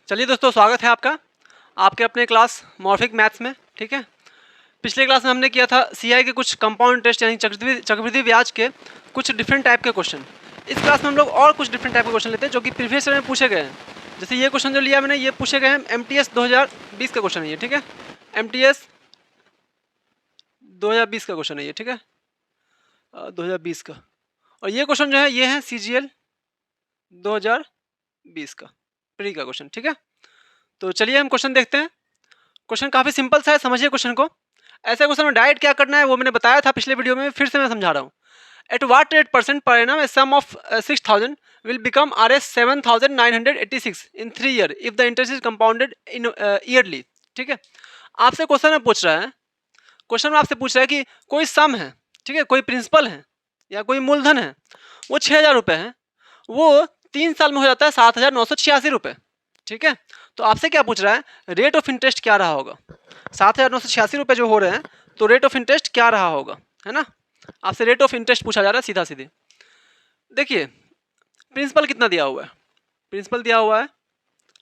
चलिए दोस्तों, स्वागत है आपका आपके अपने क्लास मॉर्फिक मैथ्स में। ठीक है, पिछले क्लास में हमने किया था सीआई के कुछ कंपाउंड टेस्ट यानी चक्रवृद्धि ब्याज के कुछ डिफरेंट टाइप के क्वेश्चन। इस क्लास में हम लोग और कुछ डिफरेंट टाइप के क्वेश्चन लेते हैं जो कि प्रीवियस ईयर में पूछे गए हैं। जैसे ये क्वेश्चन जो लिया मैंने, ये पूछे गए हैं MTS 2020 का क्वेश्चन है ये। ठीक है, MTS 2020 का क्वेश्चन है ये। ठीक है, 2020 का। और ये क्वेश्चन जो है ये है CGL 2020 का प्री का क्वेश्चन। ठीक है, तो चलिए हम क्वेश्चन देखते हैं। क्वेश्चन काफ़ी सिंपल सा है, समझिए क्वेश्चन को। ऐसे क्वेश्चन में डायरेक्ट क्या करना है वो मैंने बताया था पिछले वीडियो में, फिर से मैं समझा रहा हूँ। At what rate percent per annum a sum of 6000 will become RS 7986 in 3 year if the interest is compounded in yearly. ठीक है, आपसे क्वेश्चन में पूछ रहा है, क्वेश्चन में आपसे पूछ रहा है कि कोई सम है, ठीक है, कोई प्रिंसिपल है या कोई मूलधन है, वो 6000 रुपये है, वो 3 साल में हो जाता है 7986 रुपये। ठीक है, तो आपसे क्या पूछ रहा है, रेट ऑफ इंटरेस्ट क्या रहा होगा। 7986 रुपये जो हो रहे हैं, तो रेट ऑफ इंटरेस्ट क्या रहा होगा, है ना। आपसे रेट ऑफ इंटरेस्ट पूछा जा रहा है सीधा सीधे। देखिए प्रिंसिपल कितना दिया हुआ है, प्रिंसिपल दिया हुआ है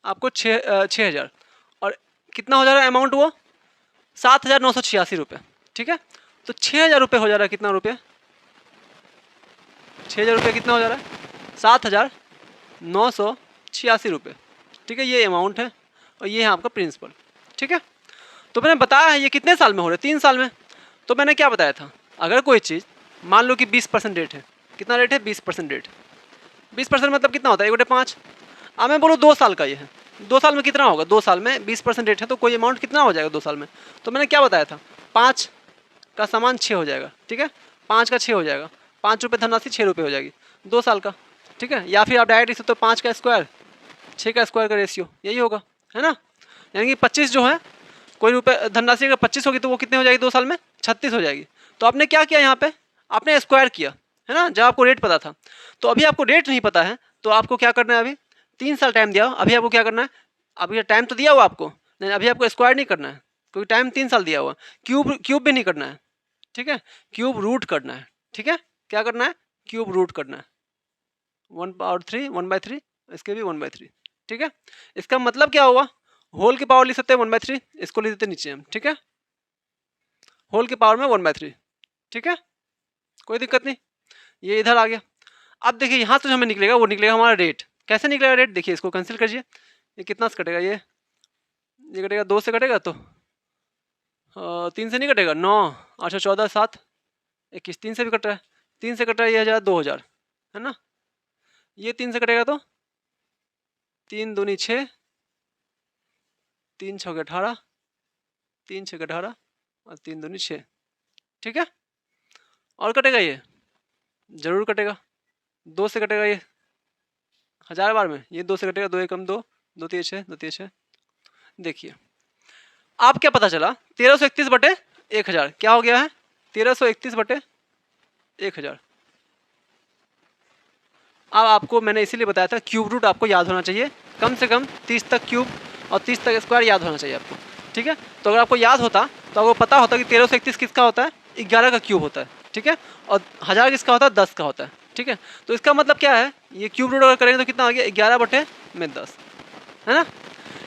आपको 6000 और कितना हो जा रहा है अमाउंट, वो 7986 रुपये। ठीक है, तो 6000 रुपये हो जा रहा है कितना रुपये, 6000 रुपये कितना हो जा रहा है 7986 रुपये। ठीक है, ये अमाउंट है और ये है आपका प्रिंसिपल। ठीक है, तो मैंने बताया है ये कितने साल में हो रहे हैं, 3 साल में। तो मैंने क्या बताया था, अगर कोई चीज़ मान लो कि 20% रेट है, कितना रेट है 20% रेट, 20% मतलब कितना होता है 1/5। अब मैं बोलूँ 2 साल का ये है, 2 साल में कितना होगा, 2 साल में 20% रेट है तो कोई अमाउंट कितना हो जाएगा 2 साल में। तो मैंने क्या बताया था, 5 का सामान 6 हो जाएगा। ठीक है, 5 का 6 हो जाएगा, 5 रुपये धनराशि 6 रुपये हो जाएगी 2 साल का। ठीक है, या फिर आप डायरेक्ट इसे तो 5 का स्क्वायर 6 का स्क्वायर का रेशियो यही होगा, है ना। यानी कि 25 जो है, कोई रुपये धनराशि अगर 25 होगी तो वो कितने हो जाएगी 2 साल में 36 हो जाएगी। तो आपने क्या किया यहाँ पे, आपने स्क्वायर किया, है ना, जब आपको रेट पता था। तो अभी आपको रेट नहीं पता है तो आपको क्या करना है, अभी 3 साल टाइम दिया, अभी आपको क्या करना है, अभी टाइम तो दिया हुआ आपको, नहीं अभी आपको स्क्वायर नहीं करना है क्योंकि टाइम 3 साल दिया हुआ। क्यूब भी नहीं करना है, ठीक है, क्यूब रूट करना है। ठीक है, क्या करना है, क्यूब रूट करना है, 1/3 1/3, इसके भी 1/3। ठीक है, इसका मतलब क्या हुआ, होल की पावर लिख सकते हैं 1/3, इसको लिख देते नीचे हम। ठीक है, होल की पावर में 1/3। ठीक है, कोई दिक्कत नहीं, ये इधर आ गया। अब देखिए यहाँ से जो हमें निकलेगा वो निकलेगा हमारा रेट। कैसे निकलेगा रेट, देखिए इसको कैंसिल करिए, ये कितना से कटेगा, ये कटेगा 2 से कटेगा, तो 3 से नहीं कटेगा, 9 8 14 7 21, 3 से भी कट रहा है, 3 से कट रहा है, ये 1000 2000, है ना। ये 3 से कटेगा तो 3 दूनी 6, 3 6 18, 3 6 18 और 3 दूनी 6। ठीक है, और कटेगा ये, जरूर कटेगा, 2 से कटेगा ये 1000 बार में, ये 2 से कटेगा, 2 1 2 2 3 6 2 3 6। देखिए आप क्या पता चला, 1331 बटे 1000 क्या हो गया है, 1331 बटे 1000। अब आपको मैंने इसीलिए बताया था क्यूब रूट आपको याद होना चाहिए, कम से कम 30 तक क्यूब और 30 तक स्क्वायर याद होना चाहिए आपको। ठीक है, तो अगर आपको याद होता तो आपको पता होता कि 1331 किसका होता है, 11 का क्यूब होता है। ठीक है, और 1000 किसका होता है, 10 का होता है। ठीक है, तो इसका मतलब क्या है, ये क्यूब रूट अगर करेंगे तो कितना आ गया 11 बटे में 10, है ना।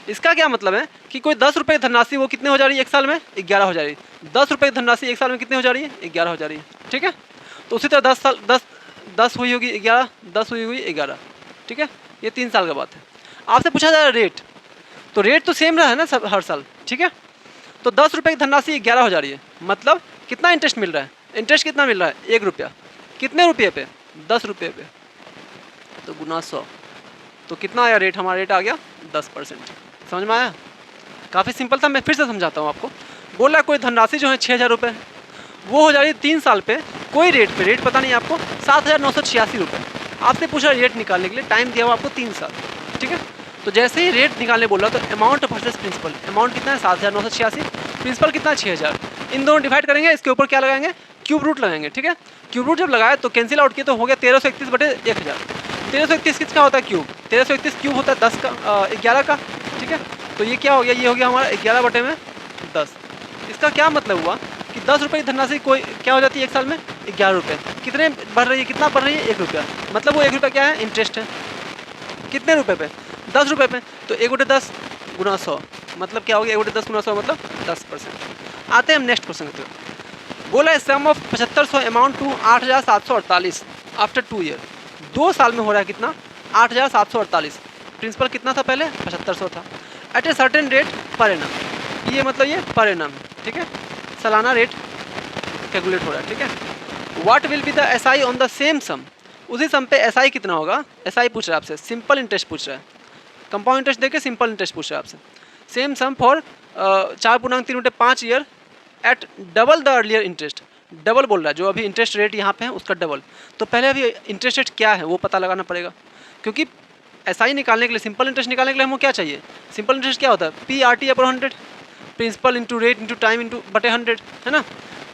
इसका क्या मतलब है कि कोई 10 रुपये की धनराशि वो कितने हो जा रही है एक साल में, 11 हो जा रही है। 10 रुपये की धनराशि एक साल में कितने हो जा रही है, 11 हो जा रही है। ठीक है, तो उसी तरह 10 साल 10 हुई होगी 11, 10 हुई 11। ठीक है, ये 3 साल का बात है। आपसे पूछा जा रहा है रेट, तो रेट तो सेम रहा है ना सब हर साल। ठीक है, तो 10 रुपये की धनराशि 11 हो जा रही है, मतलब कितना इंटरेस्ट मिल रहा है, इंटरेस्ट कितना मिल रहा है 1 रुपया, कितने रुपये पे 10 रुपये पे, तो गुना 100, तो कितना आया रेट, हमारा रेट आ गया 10%। समझ में आया, काफ़ी सिंपल था। मैं फिर से समझाता हूँ आपको। बोला कोई धनराशि जो है 6000 रुपये, वो हो जा रही है 3 साल पे, कोई रेट पे, रेट पता नहीं आपको 7986 रुपये। आपसे पूछा रेट निकालने के लिए, टाइम दिया हुआ आपको 3 साल। ठीक है, तो जैसे ही रेट निकालने बोला तो अमाउंट वर्सेस प्रिंसिपल, अमाउंट कितना है 7986, प्रिंसिपल कितना है 6000, इन दोनों डिवाइड करेंगे, इसके ऊपर क्या लगाएंगे, क्यूब रूट लगाएंगे। ठीक है, क्यूब रूट जब लगाए तो कैंसिल आउट किए तो हो गया 1331 बटे 1000। 1331 किसका होता है क्यूब, 1331 क्यूब होता है 10 का 11 का। ठीक है, तो ये क्या हो गया, ये हो गया हमारा 11 बटे में 10। इसका क्या मतलब हुआ कि 10 रुपये की धनराशि कोई क्या हो जाती है एक साल में 11 रुपये, कितने बढ़ रही है, कितना बढ़ रही है 1 रुपया, मतलब वो 1 रुपया क्या है इंटरेस्ट है, कितने रुपये पे 10 रुपये पे, तो 1/10 गुना 100 मतलब क्या हो गया, 1/10 गुना 100 मतलब 10%। आते हैं हम नेक्स्ट क्वेश्चन की तरफ। बोला है sum of 7500 amount to 8748 after 2 year. 2 साल में हो रहा है कितना, 8748। प्रिंसिपल कितना था पहले, 7500 था। At a certain rate per annum, ये मतलब ये पर एनम है, ठीक है, सालाना रेट कैलकुलेट हो रहा है, ठीक है। What will be the S I on the same sum, उसी सम पे एस आई कितना होगा, एस आई पूछ रहा है आपसे, सिंपल इंटरेस्ट पूछ रहा है, कंपाउंड इंटरेस्ट देके सिंपल इंटरेस्ट पूछ रहा है आपसे। Same sum for 4.3/5 year at double the earlier interest, double बोल रहा है, जो अभी इंटरेस्ट रेट यहाँ पे है उसका डबल। तो पहले अभी इंटरेस्ट रेट क्या है वो पता लगाना पड़ेगा, क्योंकि एस आई निकालने के लिए, सिंपल इंटरेस्ट निकालने के लिए हमको क्या चाहिए, सिंपल इंटरेस्ट क्या होता है, P/RT/100, principal into rate into time into बटे 100, है ना।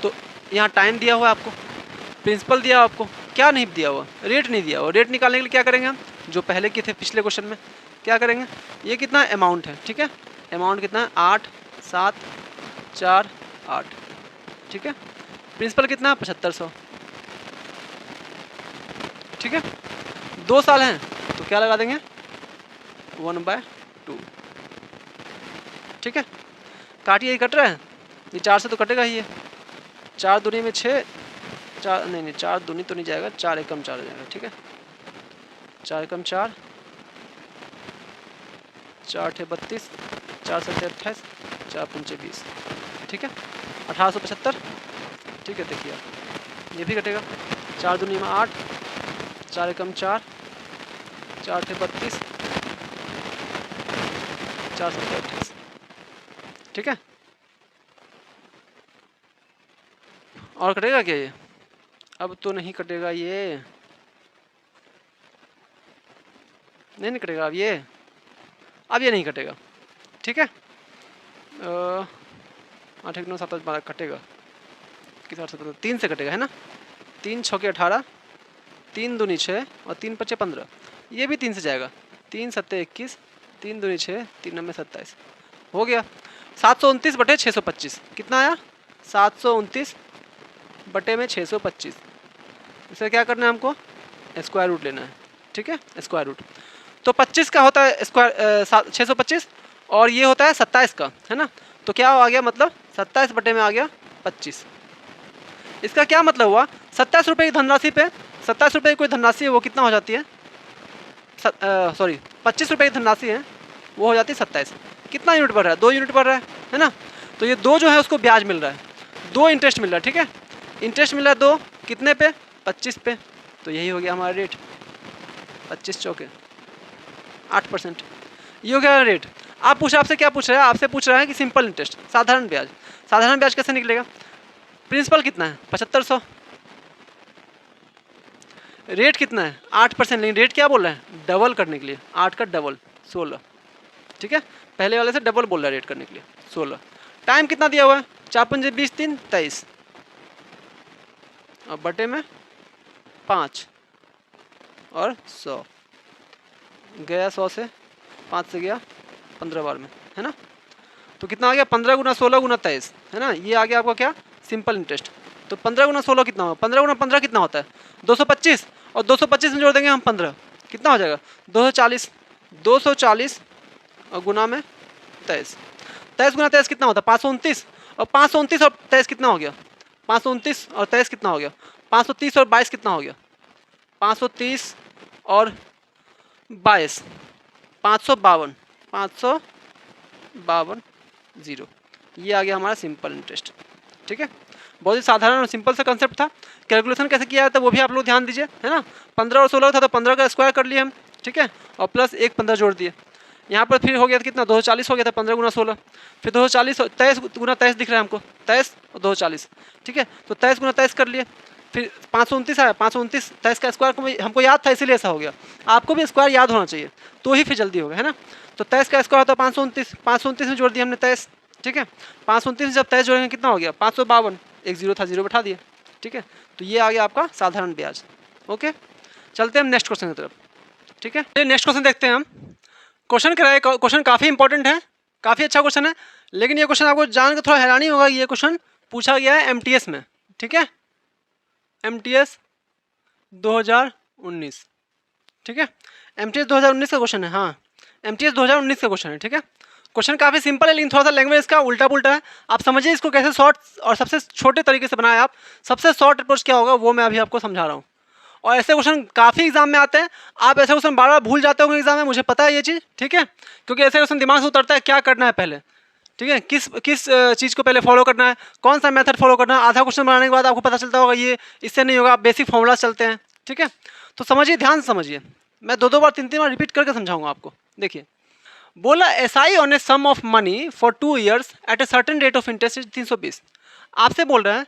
तो यहाँ टाइम दिया हुआ है आपको, प्रिंसिपल दिया हुआ आपको, क्या नहीं दिया हुआ, रेट नहीं दिया हुआ। रेट निकालने के लिए क्या करेंगे हम, जो पहले के थे पिछले क्वेश्चन में, क्या करेंगे, ये कितना अमाउंट है, ठीक है, अमाउंट कितना है 8 7 4 8, ठीक है, प्रिंसिपल कितना है 7500, ठीक है, 2 साल हैं तो क्या लगा देंगे 1/2, ठीक है। काटिए, यही कट रहा है, ये 4 से तो कटेगा ही, ये 4 दूनी में 6, 4 नहीं 4 दूनी तो नहीं जाएगा, 4 एकम 4 हो जाएगा, ठीक है, 4 एकम 4, 4 × 32, 4 × 7 = 28, 4 × 5 = 20, ठीक है, 1875, ठीक है। देखिए आप ये भी कटेगा, 4 दूनी में 8, 4 एकम 4, 4 × 32, 4 × 7 = 28, ठीक है। और कटेगा क्या ये, अब तो नहीं कटेगा, ये नहीं कटेगा अब ये नहीं कटेगा, ठीक है। 8 1 9 7 8 12 कटेगा, किस 3 से कटेगा, है ना, 3 6 × 18, 3 दूनी 6 और 3 5 15, ये भी 3 से जाएगा, 3 7 21, 3 दूनी 6, 3 9 27, हो गया 729 बटे 625, कितना आया 729 बटे में 625। इसे क्या करना है हमको, स्क्वायर रूट लेना है, ठीक है, स्क्वायर रूट। तो 25 का होता है स्क्वायर 625 और ये होता है 27 का, है ना। तो क्या आ गया, मतलब 27 बटे में आ गया 25। इसका क्या मतलब हुआ, 27 रुपये की धनराशि पे, 27 रुपये की कोई धनराशि है वो कितना हो जाती है, सॉरी 25 रुपये की धनराशि है वो हो जाती है 27। कितना यूनिट बढ़ रहा है, 2 यूनिट बढ़ रहा है ना। तो ये 2 जो है उसको ब्याज मिल रहा है, 2 इंटरेस्ट मिल रहा है, ठीक है, इंटरेस्ट मिल रहा है 2 कितने पे, 25 पे। तो यही हो गया हमारा रेट, 25 चौके 8%, ये हो गया रेट। आप पूछा, आपसे क्या पूछ रहा है, आपसे पूछ रहा है कि सिंपल इंटरेस्ट, साधारण ब्याज, साधारण ब्याज कैसे निकलेगा, प्रिंसिपल कितना है 7500, रेट कितना है 8%, लेकिन रेट क्या बोल रहा है, डबल करने के लिए, 8 का डबल 16, ठीक है, पहले वाले से डबल बोल रहा है रेट करने के लिए 16। टाइम कितना दिया हुआ है, 4 × 5 = 20, 3 23 और बटे में 5 और 100 गया, 100 से 5 से गया 15 बार में, है ना। तो कितना आ गया 15 × 16 × 23, है ना, ये आ गया आपका क्या, सिंपल इंटरेस्ट। तो 15 × 16 कितना होगा, 15 × 15 कितना होता है 225, और 225 में जोड़ देंगे हम 15, कितना हो जाएगा 240, 240 और गुना में 23, 23 × 23 कितना होता है 529, और 529 और 23 कितना हो गया, 529 और 23 कितना हो गया, 530 और 22 कितना हो गया, 530 और 22 552, 552 0, ये आ गया हमारा सिंपल इंटरेस्ट, ठीक है। बहुत ही साधारण और सिंपल सा कंसेप्ट था। कैलकुलेशन कैसे किया जाता है वो भी आप लोग ध्यान दीजिए, है ना। 15 और 16 था तो 15 का स्क्वायर कर लिए हम, ठीक है, और प्लस 1 15 जोड़ दिए। यहाँ पर फिर हो गया था कितना 240 हो गया था 15 × 16, फिर 240 23 × 23 दिख रहा है हमको, 23 और 240, ठीक है, तो 23 × 23 कर लिए। फिर 529 आया, 529 23 का स्क्वायर को हमको याद था इसीलिए ऐसा हो गया, आपको भी स्क्वायर याद होना चाहिए तो ही फिर जल्दी होगा, है ना। तो 23 का स्क्वायर होता है 529, 529 में जोड़ दिया हमने 23, ठीक है, 529 में जब 23 जोड़ेंगे कितना हो गया 552, एक जीरो था जीरो बैठा दिया, ठीक है। तो ये आ गया आपका साधारण ब्याज। ओके, चलते हैं हम नेक्स्ट क्वेश्चन की तरफ, ठीक है। नेक्स्ट क्वेश्चन देखते हैं हम। क्वेश्चन क्या है, क्वेश्चन काफ़ी इंपॉर्टेंट है, काफ़ी अच्छा क्वेश्चन है, लेकिन ये क्वेश्चन आपको जान के थोड़ा हैरानी होगा, ये क्वेश्चन पूछा गया है MTS में, ठीक है, MTS 2019, ठीक है, MTS 2019 का क्वेश्चन है। हाँ, MTS 2019 का क्वेश्चन है, ठीक है। क्वेश्चन काफ़ी सिंपल है लेकिन थोड़ा सा लैंग्वेज इसका उल्टा पुल्टा है। आप समझिए इसको कैसे शॉर्ट और सबसे छोटे तरीके से बनाए आप। सबसे शॉर्ट अप्रोच क्या होगा वो मैं अभी आपको समझा रहा हूँ। और ऐसे क्वेश्चन काफ़ी एग्जाम में आते हैं, आप ऐसे क्वेश्चन बार बार भूल जाते होंगे एग्जाम में, मुझे पता है ये चीज़, ठीक है। क्योंकि ऐसे क्वेश्चन दिमाग से उतरता है क्या करना है पहले, ठीक है, किस किस चीज़ को पहले फॉलो करना है, कौन सा मेथड फॉलो करना है। आधा क्वेश्चन बनाने के बाद आपको पता चलता होगा ये इससे नहीं होगा, आप बेसिक फॉर्मूला चलते हैं, ठीक है। तो समझिए, ध्यान से समझिए, मैं दो बार तीन बार रिपीट करके समझाऊंगा आपको। देखिए, बोला SI on a sum of money for 2 years at a certain rate of interest 320। आपसे बोल रहे हैं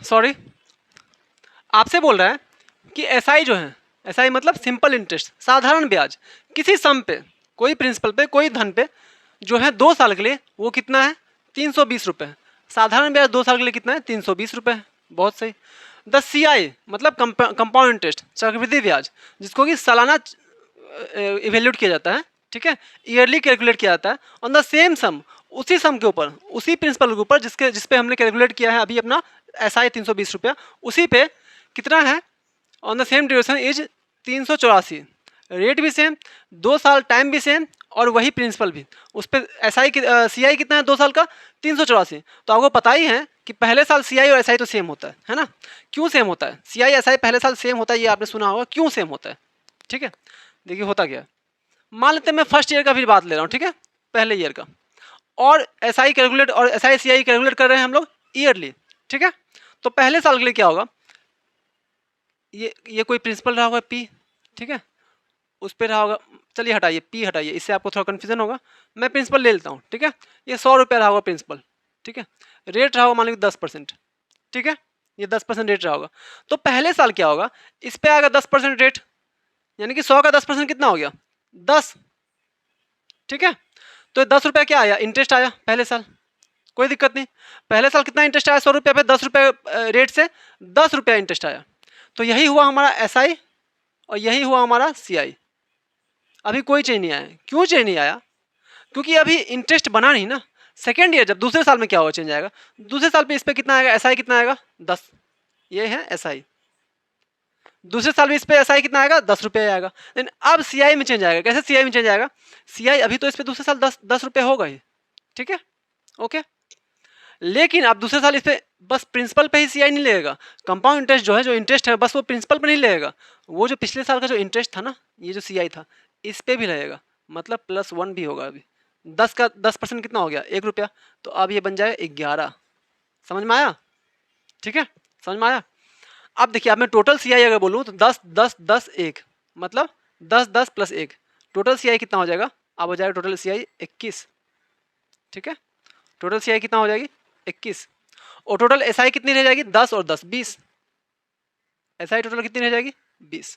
सॉरी, आपसे बोल रहा है कि SI जो है, SI मतलब सिंपल इंटरेस्ट, साधारण ब्याज, किसी सम पे, कोई प्रिंसिपल पे, कोई धन पे जो है 2 साल के लिए, वो कितना है 320 रुपये। साधारण ब्याज 2 साल के लिए कितना है 320 रुपये। बहुत सही। द CI मतलब कंपाउंड इंटरेस्ट, चक्रवृद्धि ब्याज, जिसको कि सालाना इवेल्यूट किया जाता है, ठीक है, ईयरली कैलकुलेट किया जाता है ऑन द सेम सम, उसी सम के ऊपर, उसी प्रिंसिपल के ऊपर जिस पे हमने कैलकुलेट किया है अभी अपना SI 320 रुपया, उसी पे कितना है on the same duration is 384। Rate भी सेम, 2 साल टाइम भी सेम, और वही प्रिंसिपल भी। उस पर SI CI कितना है 2 साल का 384। तो आपको पता ही है कि पहले साल CI और SI तो सेम होता है ना। क्यों सेम होता है? CI SI पहले साल सेम होता है, ये आपने सुना होगा। क्यों सेम होता है? ठीक है, देखिए होता क्या है। मान लेते हैं मैं फर्स्ट ईयर का भी बात ले रहा हूँ, ठीक है, पहले ईयर का, और SI कैलकुलेट और SI CI कैलकुलेट कर रहे हैं हम लोग ईयरली, ठीक है। तो पहले साल के लिए क्या होगा, ये कोई प्रिंसिपल रहा होगा P, ठीक है, उस पर रहा होगा, चलिए हटाइए P हटाइए, इससे आपको थोड़ा कन्फ्यूजन होगा। मैं प्रिंसिपल ले लेता हूँ, ठीक है। ये 100 रुपये रहा होगा प्रिंसिपल, ठीक है। रेट रहा होगा मान लीजिए 10%, ठीक है, ये 10% रेट रहा होगा। तो पहले साल क्या होगा, इस पे आएगा 10% रेट, यानी कि 100 का 10% कितना हो गया 10, ठीक है। तो 10 रुपया क्या आया, इंटरेस्ट आया पहले साल, कोई दिक्कत नहीं। पहले साल कितना इंटरेस्ट आया 100 रुपये पे, 10 रुपये रेट से 10 रुपया इंटरेस्ट आया। तो यही हुआ हमारा SI और यही हुआ हमारा CI। अभी कोई चेंज नहीं आया। क्यों चेंज नहीं आया? क्योंकि अभी इंटरेस्ट बना नहीं ना। सेकेंड ईयर जब दूसरे साल में क्या होगा, चेंज आएगा। दूसरे साल पे इस पे कितना आएगा, SI कितना आएगा 10, ये है SI। दूसरे साल में इस पे SI कितना आएगा 10 रुपये आएगा। लेकिन अब CI में चेंज आएगा। कैसे CI में चेंज आएगा? CI अभी तो इस पे दूसरे साल 10 रुपये होगा ही, ठीक है, ओके। लेकिन अब दूसरे साल इस पे बस प्रिंसिपल पे ही CI नहीं लगेगा, कंपाउंड इंटरेस्ट जो है, जो इंटरेस्ट है, बस वो प्रिंसिपल पे नहीं लगेगा, वो जो पिछले साल का जो इंटरेस्ट था ना, ये जो CI था, इस पे भी लगेगा, मतलब +1 भी होगा। अभी 10 का 10% कितना हो गया 1 रुपया, तो अब ये बन जाए 11। समझ में आया? ठीक है, समझ में आया। अब देखिए, अब मैं टोटल CI अगर बोलूँ तो 10 10 10 1, मतलब 10 10 + 1, टोटल CI कितना हो जाएगा, अब हो जाएगा टोटल CI 21, ठीक है। टोटल CI कितना हो जाएगी 21, और टोटल SI कितनी रह जाएगी 10 और 10 20। SI टोटल कितनी रह जाएगी 20।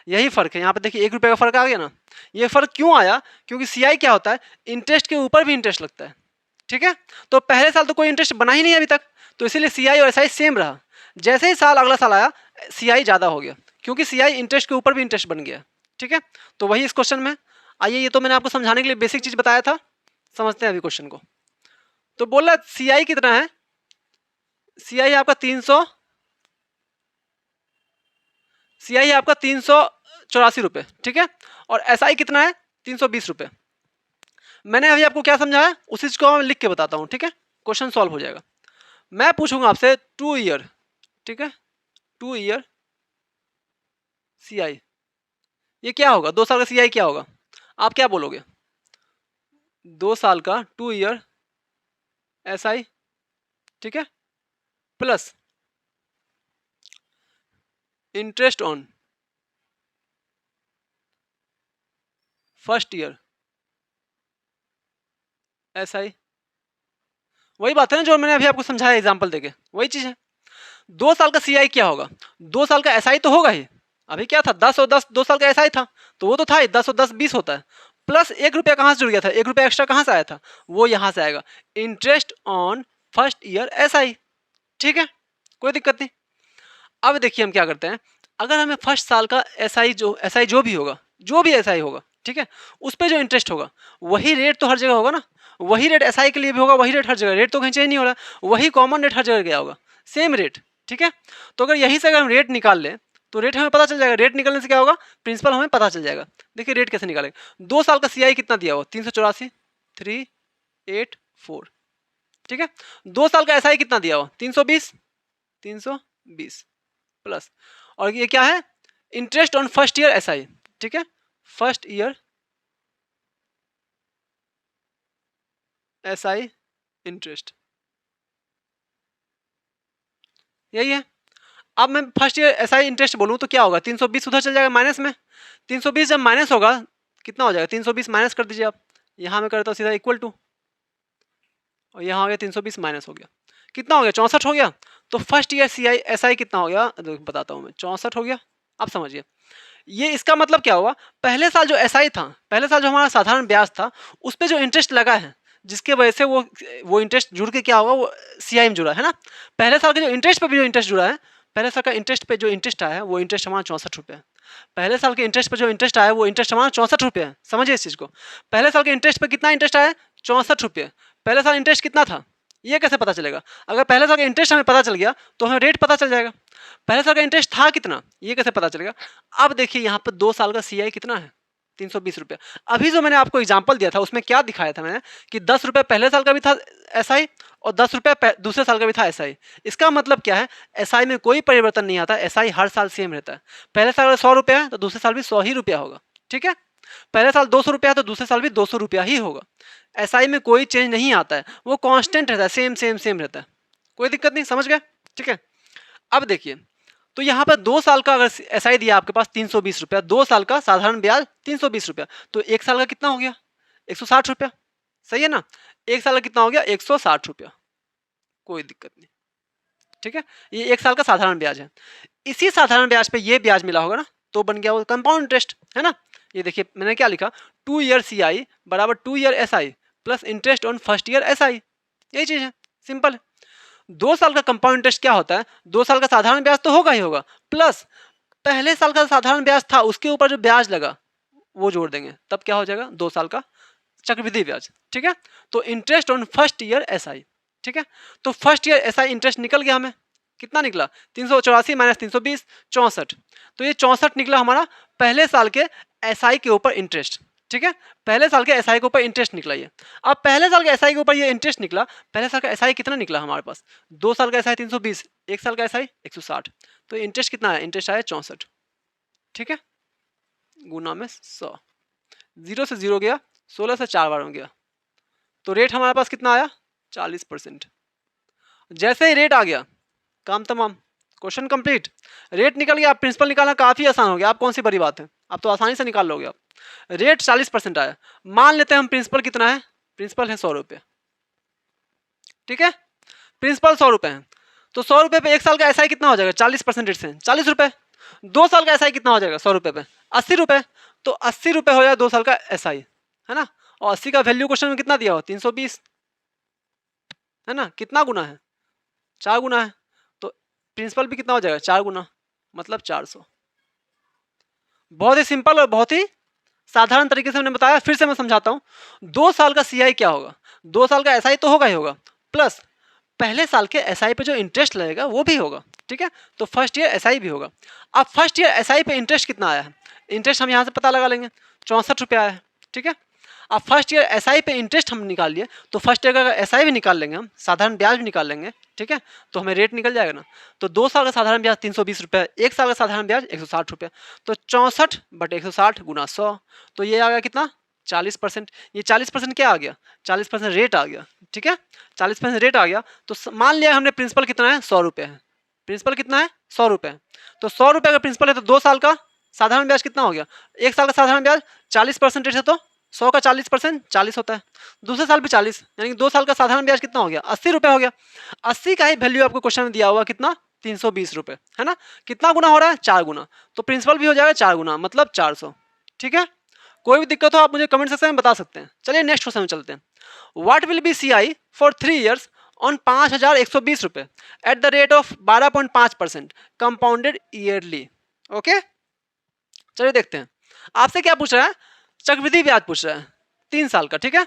यही फर्क है यहाँ पे, देखिए 1 रुपये का फर्क आ गया ना। ये फर्क क्यों आया? क्योंकि CI क्या होता है, इंटरेस्ट के ऊपर भी इंटरेस्ट लगता है, ठीक है। तो पहले साल तो कोई इंटरेस्ट बना ही नहीं अभी तक, तो इसीलिए CI और SI सेम रहा। जैसे ही साल अगला साल आया, CI ज़्यादा हो गया, क्योंकि CI इंटरेस्ट के ऊपर भी इंटरेस्ट बन गया, ठीक है। तो वही इस क्वेश्चन में। आइए, ये तो मैंने आपको समझाने के लिए बेसिक चीज़ बताया था, समझते हैं अभी क्वेश्चन को। तो बोला CI कितना है, CI है आपका 300, CI है आपका 384 रुपये, ठीक है, और SI कितना है 320 रुपये। मैंने अभी आपको क्या समझाया उसी चीज को मैं लिख के बताता हूँ, ठीक है, क्वेश्चन सॉल्व हो जाएगा। मैं पूछूंगा आपसे 2 ईयर, ठीक है, 2 ईयर CI, ये क्या होगा, 2 साल का CI क्या होगा, आप क्या बोलोगे? 2 साल का 2 ईयर SI, ठीक है, plus interest on first year SI। वही बात है ना जो मैंने अभी आपको समझाया एग्जांपल देके, वही चीज है। 2 साल का CI क्या होगा, 2 साल का SI तो होगा ही। अभी क्या था 10 और 10, 2 साल का SI था, तो वो तो था ही, 10 और 10 20 होता है, प्लस 1 रुपया कहाँ से जुड़ गया था, 1 रुपया एक्स्ट्रा कहाँ से आया था, वो यहाँ से आएगा, interest on first year SI, ठीक है, कोई दिक्कत नहीं। अब देखिए हम क्या करते हैं, अगर हमें फर्स्ट साल का SI जो भी होगा, जो भी SI होगा, ठीक है, उस पर जो इंटरेस्ट होगा वही रेट तो हर जगह होगा ना, वही रेट एसआई के लिए भी होगा, वही रेट हर जगह, रेट तो कहीं चेंज नहीं हो रहा, वही कॉमन रेट हर जगह गया होगा, सेम रेट। ठीक है, तो अगर यहीं से अगर हम रेट निकाल लें तो रेट हमें पता चल जाएगा, रेट निकलने से क्या होगा, प्रिंसिपल हमें पता चल जाएगा। देखिए रेट कैसे निकालेंगे, 2 साल का सीआई कितना दिया हुआ 384 384, ठीक है, 2 साल का एसआई कितना दिया हुआ 320 प्लस, और ये क्या है, interest on first year SI, ठीक है, फर्स्ट ईयर एसआई इंटरेस्ट, यही है। अब मैं फर्स्ट ईयर एसआई इंटरेस्ट बोलूँ तो क्या होगा, 320 उधर चल जाएगा माइनस में, 320 जब माइनस होगा कितना हो जाएगा, 320 माइनस कर दीजिए आप, यहाँ में करता हूँ सीधा इक्वल टू, और यहाँ हो गया 320 माइनस हो गया, कितना हो गया 64 हो गया। तो first year C I S I कितना हो गया, बताता हूँ मैं, 64 हो गया। आप समझिए, ये इसका मतलब क्या हुआ, पहले साल जो एस आई था, पहले साल जो हमारा साधारण ब्याज था, उस पर जो इंटरेस्ट लगा है, जिसके वजह से वो इंटरेस्ट जुड़ के क्या होगा, वो सी आई में जुड़ा है ना, पहले साल के जो इंटरेस्ट पे भी जो इंटरेस्ट जुड़ा है, पहले साल का इंटरेस्ट पे जो इंटरेस्ट आया है वो इंटरेस्ट हमारा 64 रुपये है, पहले साल के इंटरेस्ट पे जो इंटरेस्ट आया है वो इंटरेस्ट हमारा 64 रुपये है। समझिए इस चीज़ को, पहले साल के इंटरेस्ट पे कितना इंटरेस्ट आया है 64 रुपये, पहले साल इंटरेस्ट कितना था ये कैसे पता चलेगा, अगर पहले साल का इंटरेस्ट हमें पता चल गया तो हमें रेट पता चल जाएगा, पहले साल का इंटरेस्ट था कितना ये कैसे पता चलेगा। अब देखिए यहाँ पर 2 साल का सीआई कितना है 320 रुपये, अभी जो मैंने आपको एग्जांपल दिया था उसमें क्या दिखाया था मैंने कि 10 रुपये पहले साल का भी था एसआई और 10 रुपये दूसरे साल का भी था एसआई। इसका मतलब क्या है, एसआई में कोई परिवर्तन नहीं आता, एसआई हर साल सेम रहता है, पहले साल अगर 100 रुपया है तो दूसरे साल भी 100 ही रुपया होगा, ठीक है, पहले साल 200 रुपया है तो दूसरे साल भी 200 रुपया ही होगा, एसआई में कोई चेंज नहीं आता है, वो कांस्टेंट रहता है, सेम सेम सेम रहता है, कोई दिक्कत नहीं, समझ गए, ठीक है। अब देखिए, तो यहाँ पर 2 साल का अगर एसआई दिया आपके पास 320 रुपया, 2 साल का साधारण ब्याज 320 रुपया, तो 1 साल का कितना हो गया 160 रुपया, सही है ना, 1 साल का कितना हो गया 160 रुपया, कोई दिक्कत नहीं, ठीक है, ये 1 साल का साधारण ब्याज है। इसी साधारण ब्याज पे ये ब्याज मिला होगा ना, तो बन गया वो कंपाउंड इंटरेस्ट, है ना। ये देखिए मैंने क्या लिखा, 2 ईयर सी आई बराबर 2 year S I plus interest on first year S I, यही चीज़ है, सिंपल है। 2 साल का कंपाउंड इंटरेस्ट क्या होता है, 2 साल का साधारण ब्याज तो होगा ही होगा, प्लस पहले साल का साधारण ब्याज था उसके ऊपर जो ब्याज लगा वो जोड़ देंगे, तब क्या हो जाएगा 2 साल का चक्रवृद्धि ब्याज, ठीक है। तो interest on first year S I, ठीक है, तो first year S I interest निकल गया, हमें कितना निकला 384 माइनस 320 64, तो ये 64 निकला हमारा पहले साल के एसआई के ऊपर इंटरेस्ट, ठीक है, पहले साल के एसआई के ऊपर इंटरेस्ट निकला ये। अब पहले साल के एसआई के ऊपर ये इंटरेस्ट निकला, पहले साल का एसआई कितना निकला हमारे पास 2 साल का एसआई 320, 1 साल का एसआई 160, तो इंटरेस्ट कितना है, इंटरेस्ट आया 64, ठीक है, गुना में 100, 0 से 0 गया, 16 से 4 बार हो गया, तो रेट हमारे पास कितना आया 40%। जैसे ही रेट आ गया काम तमाम, क्वेश्चन कंप्लीट, रेट निकल गया, प्रिंसिपल निकालना काफ़ी आसान हो गया, आप कौन सी बड़ी बात है, आप तो आसानी से निकाल लोगे आप। रेट 40% आया, मान लेते हैं हम प्रिंसिपल कितना है, प्रिंसिपल है 100 रुपये, ठीक है, प्रिंसिपल 100 रुपये है, तो 100 रुपये पे 1 साल का एसआई कितना हो जाएगा 40% रेट से 40 रुपये, 2 साल का एसआई कितना हो जाएगा 100 रुपये पे 80 रुपये, तो 80 रुपये हो जाएगा 2 साल का एसआई, है ना, और 80 का वैल्यू क्वेश्चन में कितना दिया हो 320, है ना, कितना गुना है 4 गुना है, तो प्रिंसिपल भी कितना हो जाएगा 4 गुना, मतलब 400। बहुत ही सिंपल और बहुत ही साधारण तरीके से हमने बताया, फिर से मैं समझाता हूँ। 2 साल का सीआई क्या होगा, 2 साल का एसआई तो होगा ही होगा, प्लस पहले साल के एसआई पे जो इंटरेस्ट लगेगा वो भी होगा, ठीक है, तो फर्स्ट ईयर एसआई भी होगा। अब फर्स्ट ईयर एसआई पे इंटरेस्ट कितना आया है, इंटरेस्ट हम यहाँ से पता लगा लेंगे 64 रुपये आया है, ठीक है। अब फर्स्ट ईयर एसआई पे इंटरेस्ट हम निकाल लिए, तो फर्स्ट ईयर का एसआई भी निकाल लेंगे हम, साधारण ब्याज भी निकाल लेंगे, ठीक है, तो हमें रेट निकल जाएगा ना। तो 2 साल का साधारण ब्याज 320 रुपये, 1 साल का साधारण ब्याज 160 रुपये, तो 64 बटे 160 गुना 100, तो ये आ गया कितना 40%। ये 40% क्या आ गया 40% रेट आ गया, ठीक है, 40% रेट आ गया। तो मान लिया हमने प्रिंसिपल कितना है 100 रुपये है, प्रिंसिपल कितना है 100 रुपये है, तो 100 रुपये का प्रिंसिपल है, तो 2 साल का साधारण ब्याज कितना हो गया, 1 साल का साधारण ब्याज 40% रेट है, तो 100 का 40% 40 होता है, दूसरे साल भी 40, यानी कि 2 साल का साधारण ब्याज कितना हो गया 80 रुपये हो गया। 80 का ही वैल्यू आपको क्वेश्चन में दिया हुआ कितना 320 रुपये, है ना, कितना गुना हो रहा है 4 गुना, तो प्रिंसिपल भी हो जाएगा 4 गुना, मतलब 400, ठीक है। कोई भी दिक्कत हो आप मुझे कमेंट सेक्शन में बता सकते हैं। चलिए नेक्स्ट क्वेश्चन में चलते हैं। What will B CI for 3 years on 5120 रुपये at the rate of 12.5% compounded yearly. Okay, चलिए देखते हैं आपसे क्या पूछ रहा है, चक्रवृद्धि ब्याज पूछ रहा है 3 साल का, ठीक है।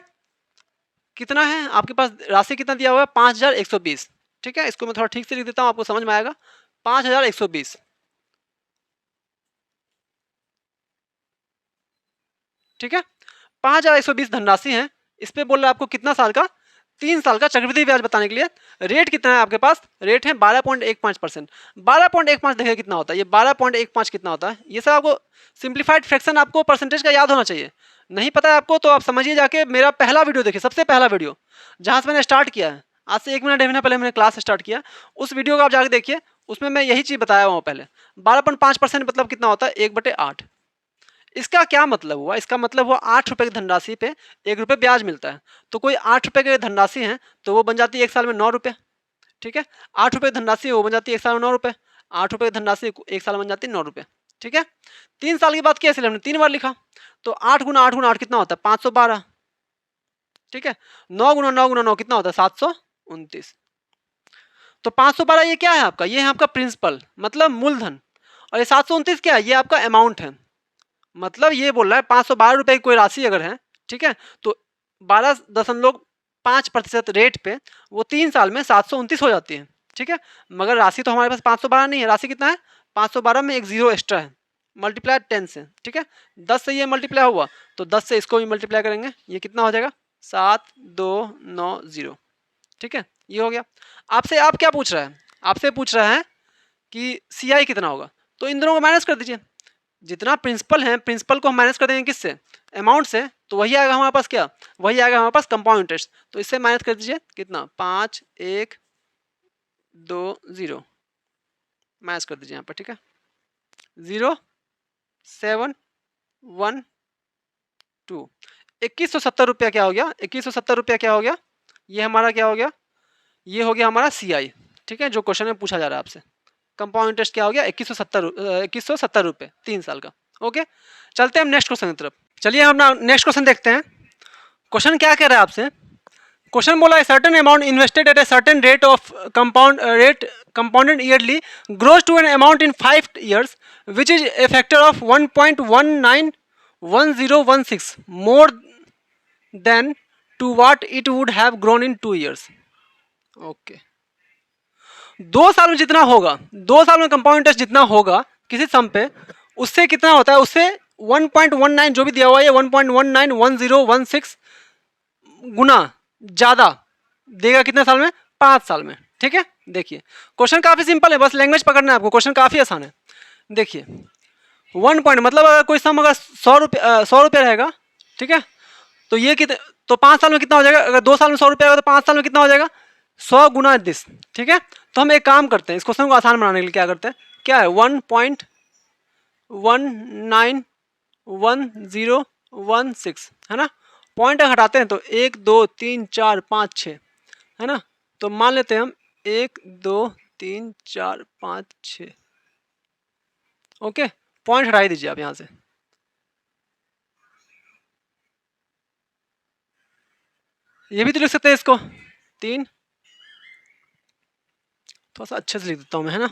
कितना है आपके पास, राशि कितना दिया हुआ है 5120, ठीक है। इसको मैं थोड़ा ठीक से लिख देता हूँ, आपको समझ में आएगा। 5120, ठीक है। 5120 धनराशि है। इस पे बोल रहा है आपको कितना साल का, 3 साल का चक्रवृद्धि ब्याज बताने के लिए। रेट कितना है आपके पास, रेट है 12.15%। 12.15 देखिए कितना होता है, ये 12.15 कितना होता है। ये सब आपको सिंप्लीफाइड फ्रैक्शन, आपको परसेंटेज का याद होना चाहिए। नहीं पता है आपको तो आप समझिए, जाके मेरा पहला वीडियो देखिए, सबसे पहला वीडियो जहाँ से मैंने स्टार्ट किया है, आज से 1 महीना 1.5 महीना पहले मैंने क्लास स्टार्ट किया, उस वीडियो को आप जाके देखिए, उसमें मैं यही चीज़ बताया हुआ पहले। 12.5% मतलब कितना होता है, 1/8। इसका क्या मतलब हुआ, इसका मतलब हुआ 8 रुपये की धनराशि पे 1 रुपये ब्याज मिलता है। तो कोई 8 रुपये की धनराशि है तो वो बन जाती है 1 साल में 9 रुपये, ठीक है। 8 रुपये की धनराशि वो बन जाती है 1 साल में 9 रुपये। 8 रुपये की धनराशि 1 साल में बन जाती है 9 रुपये, ठीक है। 3 साल की बात की इसलिए हमने 3 बार लिखा। तो 8 गुना 8 गुना 8 कितना होता है 512, ठीक है। 9 गुना 9 गुना 9 कितना होता है 729। तो 512 ये क्या है आपका, ये है आपका प्रिंसिपल मतलब मूलधन। और ये 729 क्या है, ये आपका अमाउंट है। मतलब ये बोल रहा है 512 रुपये की कोई राशि अगर है, ठीक है, तो 12.5% रेट पे वो 3 साल में 729 हो जाती है, ठीक है। मगर राशि तो हमारे पास 512 नहीं है, राशि कितना है 512 में एक जीरो एक्स्ट्रा है, मल्टीप्लाई 10 से, ठीक है। 10 से ये मल्टीप्लाई हुआ तो 10 से इसको भी मल्टीप्लाई करेंगे, ये कितना हो जाएगा 7290, ठीक है। ये हो गया। आपसे आप क्या पूछ रहा है, आपसे पूछ रहा है कि CI कितना होगा। तो इन दोनों को माइनस कर दीजिए, जितना प्रिंसिपल है प्रिंसिपल को हम माइनस कर देंगे किससे, अमाउंट से, तो वही आएगा हमारे पास क्या, वही आएगा हमारे पास कंपाउंड इंटरेस्ट। तो इससे माइनस कर दीजिए कितना 5120 माइनस कर दीजिए यहाँ पर, ठीक है। 0712 2170 रुपया क्या हो गया, 2170 रुपया क्या हो गया, ये हमारा क्या हो गया, ये हो गया हमारा CI, ठीक है, जो क्वेश्चन में पूछा जा रहा है आपसे। कंपाउंड इंटरेस्ट क्या हो गया 2170 रुपये 3 साल का। ओके, चलते हैं हम नेक्स्ट क्वेश्चन की तरफ। चलिए हम अपना नेक्स्ट क्वेश्चन देखते हैं। क्वेश्चन क्या कह रहा है आपसे, क्वेश्चन बोला है certain amount invested at a certain rate of compounded yearly grows to an amount in 5 years which is a factor of 1.191016 more than to what it would have grown in 2 years। Okay, 2 साल में जितना होगा, 2 साल में compound interest जितना होगा किसी सम पे, उससे कितना होता है, उससे 1.19 जो भी दिया हुआ है 1.191016 गुना ज़्यादा देगा कितने साल में, 5 साल में, ठीक है। देखिए क्वेश्चन काफ़ी सिंपल है, बस लैंग्वेज पकड़ना है आपको, क्वेश्चन काफ़ी आसान है। देखिए 1 पॉइंट मतलब अगर कोई सम अगर 100 रुपये रहेगा, ठीक है, तो ये कितने, तो 5 साल में कितना हो जाएगा, अगर 2 साल में 100 रुपये आएगा तो 5 साल में कितना हो जाएगा 100 गुना 10, ठीक है। तो हम एक काम करते हैं, इस क्वेश्चन को आसान बनाने के लिए क्या करते हैं, क्या है 1.191016 है ना, पॉइंट हटाते हैं तो 1 2 3 4 5 6 है ना। तो मान लेते हैं हम 1 2 3 4 5 6, ओके, पॉइंट हटा दीजिए आप यहाँ से। ये भी तो लिख सकते हैं इसको 3, थोड़ा सा अच्छे से लिख देता हूँ मैं, है ना।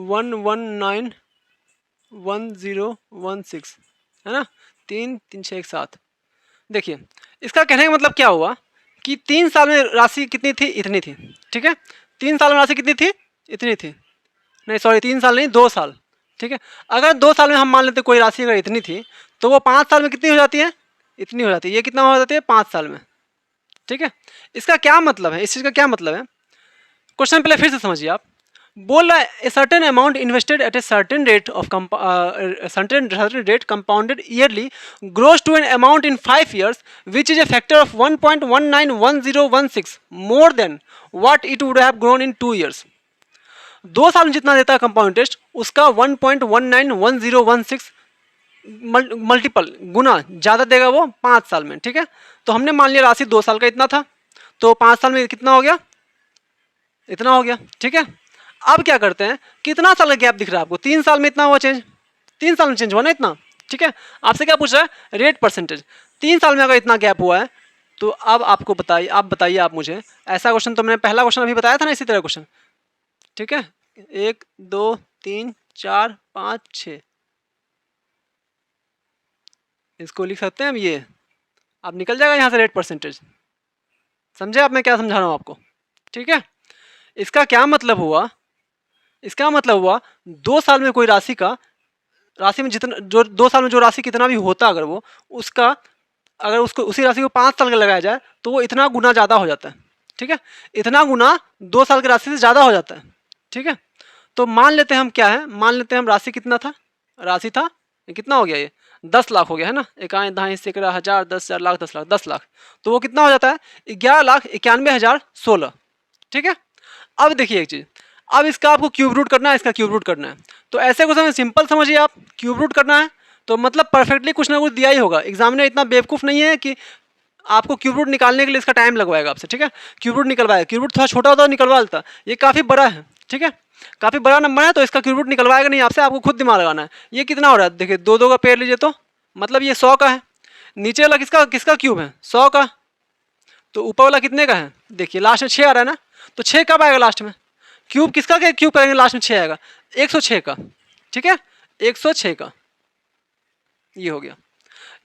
वन 1016 है ना, 3 3 6 1 7। देखिए इसका कहने का मतलब क्या हुआ कि 3 साल में राशि कितनी थी, इतनी थी, ठीक है। 3 साल में राशि कितनी थी, इतनी थी, नहीं सॉरी 3 साल नहीं 2 साल, ठीक है। अगर 2 साल में हम मान लेते कोई राशि अगर इतनी थी तो वो 5 साल में कितनी हो जाती है, इतनी हो जाती है। ये कितना हो जाती है 5 साल में, ठीक है। इसका क्या मतलब है, इस चीज़ का क्या मतलब है, क्वेश्चन पहले फिर से समझिए आप। बोल रहा है a certain amount invested at a certain rate of certain rate compounded yearly grows to an amount in 5 years which is a factor of 1.191016 more than what it would have grown in 2 years। 2 साल में जितना देता है compound interest उसका 1.191016 multiple गुना ज़्यादा देगा वो 5 साल में, ठीक है। तो हमने मान लिया राशि 2 साल का इतना था, तो 5 साल में कितना हो गया, इतना हो गया, ठीक है। अब क्या करते हैं, कितना साल का गैप दिख रहा है आपको, 3 साल में इतना हुआ चेंज, 3 साल में चेंज हुआ ना इतना, ठीक है। आपसे क्या पूछ रहा है, रेट परसेंटेज। 3 साल में अगर इतना गैप हुआ है तो अब आपको बताइए, आप बताइए आप मुझे, ऐसा क्वेश्चन तो मैंने पहला क्वेश्चन अभी बताया था ना इसी तरह क्वेश्चन, ठीक है। 1 2 3 4 5 6, इसको लिख सकते हैं हम ये, आप निकल जाएगा यहाँ से रेट परसेंटेज। समझे आप मैं क्या समझा रहा हूँ आपको? ठीक है, इसका क्या मतलब हुआ, इसका मतलब हुआ 2 साल में कोई राशि में जितना जो 2 साल में जो राशि कितना भी होता अगर वो उसका, अगर उसको उसी राशि को 5 साल का लगाया जाए तो वो इतना गुना ज़्यादा हो जाता है। ठीक है, इतना गुना 2 साल की राशि से ज़्यादा हो जाता है। ठीक है, तो मान लेते हैं हम क्या है, मान लेते हैं हम राशि कितना था, राशि था कितना हो गया, ये 10 लाख हो गया है ना, इकाई दहाई सैकड़ा हज़ार 10,000 लाख 10 लाख 10 लाख, तो वो कितना हो जाता है 11,91,016। ठीक है, अब देखिए एक चीज़, अब इसका आपको क्यूब रूट करना है, इसका क्यूब रूट करना है, तो ऐसे कुछ हमें सिंपल समझिए आप, क्यूब रूट करना है तो मतलब परफेक्टली कुछ ना कुछ दिया ही होगा। एग्जामिनर इतना बेवकूफ़ नहीं है कि आपको क्यूब रूट निकालने के लिए इसका टाइम लगवाएगा आपसे। ठीक है, क्यूब रूट निकलवाएगा, क्यूब रूट थोड़ा छोटा होता है निकलवा लेता, ये काफ़ी बड़ा है। ठीक है, काफ़ी बड़ा नंबर है तो इसका क्यूब रूट निकलवाएगा नहीं आपसे, आपको खुद दिमाग लगाना है। ये कितना हो रहा है, देखिए 2 2 का पेड़ लीजिए तो मतलब ये 100 का है, नीचे वाला किसका किसका क्यूब है 100 का, तो ऊपर वाला कितने का है, देखिए लास्ट में 6 आ रहा है ना, तो 6 कब आएगा लास्ट में, क्यूब किसका क्या क्यूब करेंगे लास्ट में 6 आएगा 106 का। ठीक है, 106 का, ये हो गया।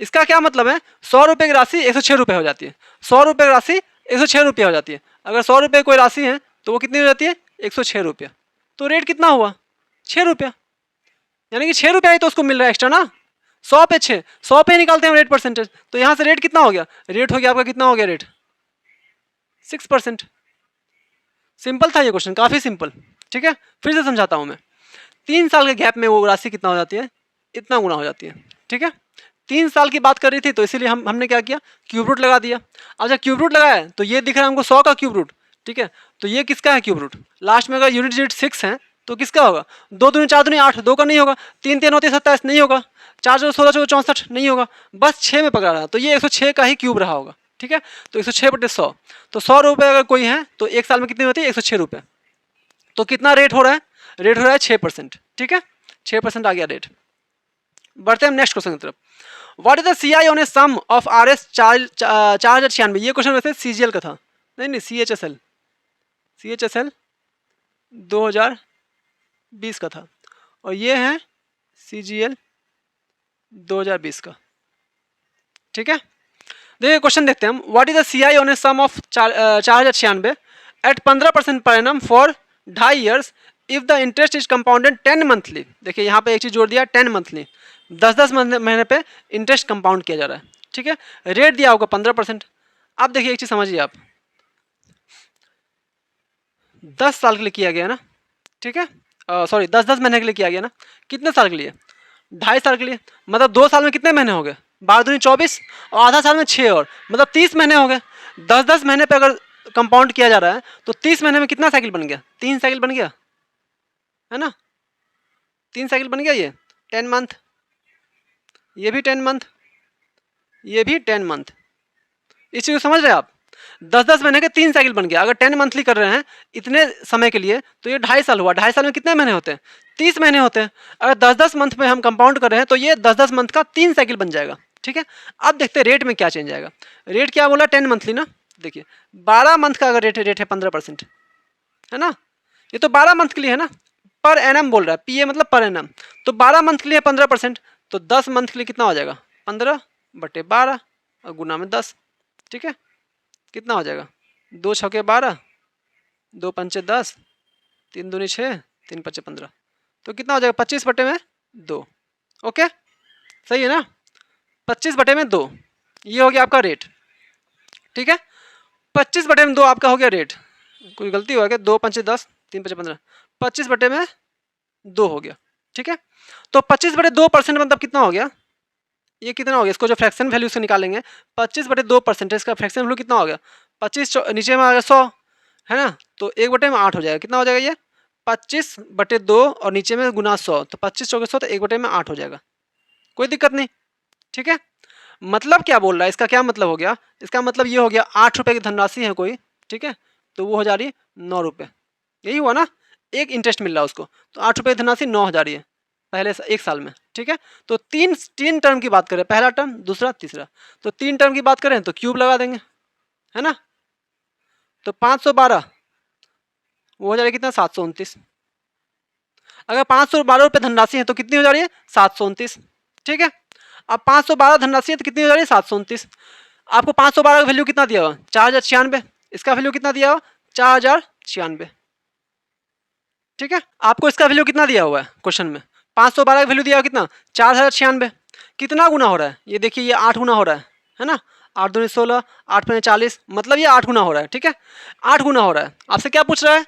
इसका क्या मतलब है, 100 रुपये की राशि 106 रुपये हो जाती है, 100 रुपये की राशि 106 रुपये हो जाती है। अगर 100 रुपये कोई राशि है तो वो कितनी हो जाती है 106 रुपये, तो रेट कितना हुआ 6 रुपया, यानी कि 6 रुपया ही तो उसको मिल रहा है एक्स्ट्रा ना, 100 पे 6, 100 पे निकालते हैं रेट परसेंटेज, तो यहाँ से रेट कितना हो गया, रेट हो गया आपका कितना हो गया रेट 6%। सिंपल था ये क्वेश्चन, काफ़ी सिंपल। ठीक है, फिर से समझाता हूँ मैं, 3 साल के गैप में वो राशि कितना हो जाती है, इतना गुना हो जाती है। ठीक है, 3 साल की बात कर रही थी तो इसीलिए हमने क्या किया, क्यूब रूट लगा दिया। अच्छा क्यूब रूट लगाया तो ये दिख रहा है हमको 100 का क्यूब रूट। ठीक है, तो ये किसका है क्यूब रूट, लास्ट में अगर यूनिट डिजिट 6 है तो किसका होगा, 2 दूनी 4 दूनी 8, 2 का नहीं होगा, 3 3 29 27 नहीं होगा, 4 जो 16 14 64 नहीं होगा, बस 6 में पकड़ा रहा, तो ये 106 का ही क्यूब रहा होगा। ठीक है, तो 106/100, तो 100 रुपये अगर कोई है तो 1 साल में कितनी होती है 106 रुपये, तो कितना रेट हो रहा है, रेट हो रहा है 6%। ठीक है, 6% आ गया रेट। बढ़ते हैं हम नेक्स्ट क्वेश्चन की तरफ, what is the CI on a sum of RS 4,096, ये क्वेश्चन वैसे सीजीएल का था, नहीं सीएचएसएल 2020 का था, और ये है सीजीएल 2020 का। ठीक है, देखिए क्वेश्चन देखते हैं हम, what is the CI on a sum of 4,096 at 15% per annum for 2.5 years if the interest is compounded 10 monthly. देखिए यहाँ पे एक चीज जोड़ दिया 10 मंथली, 10 महीने पे इंटरेस्ट कंपाउंड किया जा रहा है। ठीक है, रेट दिया होगा 15%। अब देखिए एक चीज समझिए आप, 10 साल के लिए किया गया ना, ठीक है, सॉरी 10 महीने के लिए किया गया ना, कितने साल के लिए 2.5 साल के लिए, मतलब 2 साल में कितने महीने हो गए 12 दूनी 24, और आधा साल में 6 और मतलब 30 महीने हो गए। 10 महीने पे अगर कंपाउंड किया जा रहा है तो 30 महीने में कितना साइकिल बन गया, 3 साइकिल बन गया है ना, 3 साइकिल बन गया, ये 10 मंथ, ये भी 10 मंथ, ये भी 10 मंथ, इस चीज़ को समझ रहे हैं आप, 10 महीने के 3 साइकिल बन गया। अगर 10 मंथली कर रहे हैं इतने समय के लिए तो ये 2.5 साल हुआ, 2.5 साल में कितने महीने होते हैं 30 महीने होते हैं। अगर 10 मंथ में हम कंपाउंड कर रहे हैं तो ये 10 मंथ का 3 साइकिल बन जाएगा। ठीक है, अब देखते हैं रेट में क्या चेंज आएगा, रेट क्या बोला 10 मंथली ना, देखिए 12 मंथ का अगर रेट है 15%, है ना, ये तो 12 मंथ के लिए है ना, पर एनम बोल रहा है, पी ए मतलब पर एनम, तो 12 मंथ के लिए 15%, तो 10 मंथ के लिए कितना हो जाएगा 15/12 और गुना में 10। ठीक है, कितना हो जाएगा 2 छक्के 12, 2 पंचे 10, 3 दूनी 6, 3 पच्चे 15, तो कितना हो जाएगा 25/2। ओके सही है ना, 25/2, ये हो गया आपका रेट। ठीक है, 25/2 आपका हो गया रेट, कोई गलती हुआ क्या, 2 पंचे 10, 3 पच्चे 15, 25/2 हो गया। ठीक है, तो 25/2% मतलब कितना हो गया, ये कितना हो गया, इसको जो फ्रैक्शन वैल्यू से निकालेंगे 25/2% इसका फ्रैक्शन वैल्यू कितना हो गया 25, नीचे में आ गया 100 है ना, तो 1/8 हो जाएगा, कितना हो जाएगा ये 25/2 और नीचे में गुना 100, तो 25 चौके 100, तो 1/8 हो जाएगा, कोई दिक्कत नहीं। ठीक है, मतलब क्या बोल रहा है, इसका क्या मतलब हो गया, इसका मतलब ये हो गया 8 रुपये की धनराशि है कोई, ठीक है, तो वो हो जा रही है 9 रुपये, यही हुआ ना, एक इंटरेस्ट मिल रहा है उसको, तो 8 रुपये की धनराशि 9 हज़ार है पहले 1 साल में। ठीक है, तो तीन टर्म की बात करें, पहला टर्म दूसरा तीसरा, तो 3 टर्म की बात करें तो क्यूब लगा देंगे, है ना, तो 512 वो हो जाएगा कितना 729, अगर 512 रुपये धनराशि है तो कितनी हो जा रही है? 729। ठीक है, अब 512 धनराशि है तो कितनी हो जा रही है? 729। आपको 512 का वैल्यू कितना दिया हुआ? 4096। इसका वैल्यू कितना दिया हुआ? 4096। ठीक है, आपको इसका वैल्यू कितना दिया हुआ है क्वेश्चन में? 512 का वैल्यू दिया हुआ कितना? 4096। कितना गुना हो रहा है? ये देखिए, ये 8 गुना हो रहा है ना? 8 दूनी 16, 8 पंजे 40, मतलब ये 8 गुना हो रहा है। ठीक है, 8 गुना हो रहा है। आपसे क्या पूछ रहा है?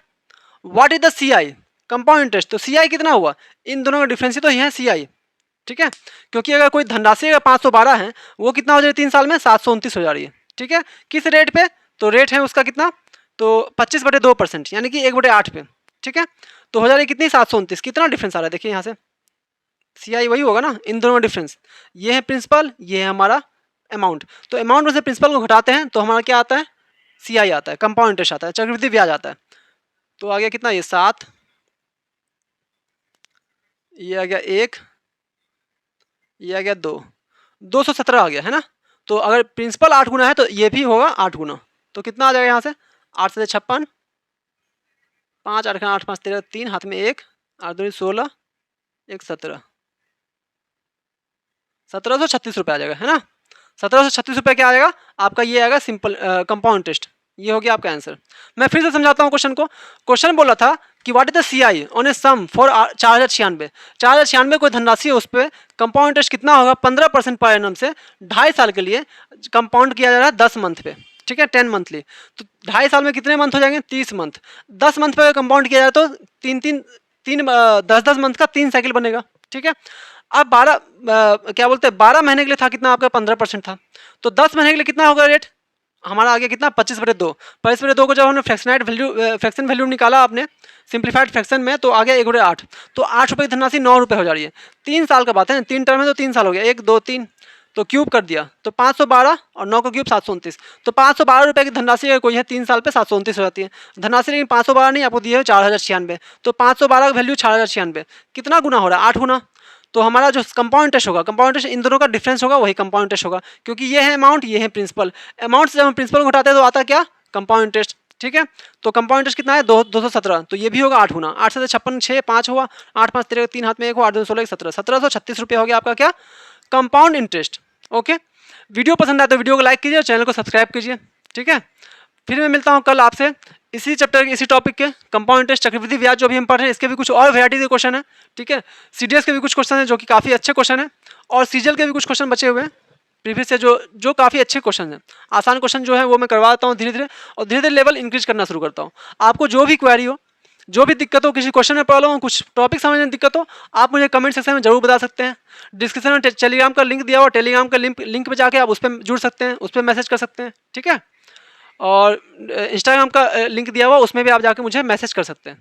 What is the CI, compound interest. तो CI कितना हुआ? इन दोनों का डिफरेंस ही तो ये है CI। ठीक है, क्योंकि अगर कोई धनराशि अगर 512 है, वो कितना हो जा रही है 3 साल में? 729 हो जा रही है। ठीक है, किस रेट पे? तो रेट है उसका कितना? तो 25/2%, यानी कि 1/8 पे। ठीक है, तो हो जा रही है कितनी? 729। कितना डिफरेंस आ रहा है देखिए यहाँ से? CI वही होगा ना, इन दोनों का डिफरेंस। ये है प्रिंसिपल, ये है हमारा अमाउंट। तो अमाउंट में से प्रिंसिपल को घटाते हैं तो हमारा क्या आता है? CI आता है, कंपाउंड इंटरेस्ट आता है, चक्रवृद्धि ब्याज आता है। तो आ गया कितना? ये 7, ये आ गया 1, ये आ गया 2, 217 आ गया है ना। तो अगर प्रिंसिपल 8 गुना है तो ये भी होगा 8 गुना। तो कितना आ जाएगा यहाँ से? 8 से 56, 5 8 8 5 13, 3 हाथ में 1, 8 दूनी 16, 1 17, 1736 रुपये आ जाएगा है ना। 1736 रुपये क्या आ जाएगा आपका? ये आएगा सिंपल कंपाउंड इंटरेस्ट। ये हो गया आपका आंसर। मैं फिर से समझाता हूँ क्वेश्चन को। क्वेश्चन बोला था कि what is the CI on a sum for 4096। 4096 कोई धनराशि है, उस पर कंपाउंड इंटरेस्ट कितना होगा? 15% पर एनम से 2.5 साल के लिए कंपाउंड किया जा रहा है 10 मंथ पे। ठीक है, 10 मंथली। तो 2.5 साल में कितने मंथ हो जाएंगे? 30 मंथ। 10 मंथ पे कंपाउंड किया जाए तो 10 मंथ का 3 साइकिल बनेगा। ठीक है, अब 12 क्या बोलते हैं 12 महीने के लिए था कितना आपका? 15% था। तो 10 महीने के लिए कितना होगा रेट हमारा? आ गया कितना? 25/2। 25/2 को जब हमने फ्रैक्शन वैल्यू निकाला आपने सिंप्लीफाइड फ्रैक्शन में, तो आ गया 1/8। तो 8 रुपये की धनराशि 9 रुपये हो जा रही है। 3 साल का बात है, 3 टर्म है तो 3 साल हो गया। 1 2 3, तो क्यूब कर दिया तो 512 और 9 का क्यूब 729। तो 512 रुपये की धनराशि अगर कोई है 3 साल पे 729 हो जाती है धनराशि। लेकिन 512 नहीं, आपको दिए है 4096। तो 512 का वैल्यू 4096 कितना गुना हो रहा है? 8 गुना। तो हमारा जो कंपाउंड इंटरेस्ट होगा, कंपाउंड इंटरेस्ट इन दोनों का डिफरेंस होगा, वही कंपाउंड इंटरेस्ट होगा। क्योंकि ये है अमाउंट, ये है प्रिंसिपल। अमाउंट से जब हम प्रिंसिपल को घटाते हैं तो आता क्या? Compound interest. ठीक है, तो कंपाउंड इंटरेस्ट कितना है? 217। तो ये भी होगा 8 गुना। 8 से 56, 6 5 हुआ, 8 5 13, 3 हाथ में 1 हुआ, 8 2 16, 17, 1736 रुपये हो गया आपका क्या? Compound interest. ओके, वीडियो पसंद आए तो वीडियो को लाइक कीजिए और चैनल को सब्सक्राइब कीजिए। ठीक है, फिर मैं मिलता हूँ कल आपसे इसी चैप्टर के इसी टॉपिक के कंपाउंड इंटरेस्ट चक्रवृद्धि ब्याज जो भी हम पढ़ रहे हैं, इसके भी कुछ और वैरायटी के क्वेश्चन है। ठीक है, CDS के भी कुछ क्वेश्चन है जो कि काफ़ी अच्छे क्वेश्चन है, और CGL के भी कुछ क्वेश्चन बचे हुए हैं प्रीवियस से जो काफ़ी अच्छे क्वेश्चन हैं। आसान क्वेश्चन जो है वो मैं करवाता हूँ धीरे धीरे, और धीरे धीरे लेवल इंक्रीज करना शुरू करता हूँ। आपको जो भी क्वेरी हो, जो भी दिक्कत हो, किसी क्वेश्चन में प्रॉब्लम हो, कुछ टॉपिक समझने में दिक्कत हो, आप मुझे कमेंट सेक्शन में जरूर बता सकते हैं। डिस्क्रिप्शन में टेलीग्राम का लिंक दिया हुआ, टेलीग्राम का लिंक पे जाके आप उस पर जुड़ सकते हैं, उस पर मैसेज कर सकते हैं। ठीक है, और इंस्टाग्राम का लिंक दिया हुआ, उसमें भी आप जाके मुझे मैसेज कर सकते हैं।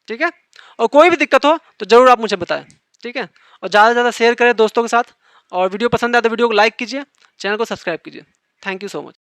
ठीक है, और कोई भी दिक्कत हो तो ज़रूर आप मुझे बताएं। ठीक है, और ज़्यादा से ज़्यादा शेयर करें दोस्तों के साथ, और वीडियो पसंद आए तो वीडियो को लाइक कीजिए, चैनल को सब्सक्राइब कीजिए। Thank you so much.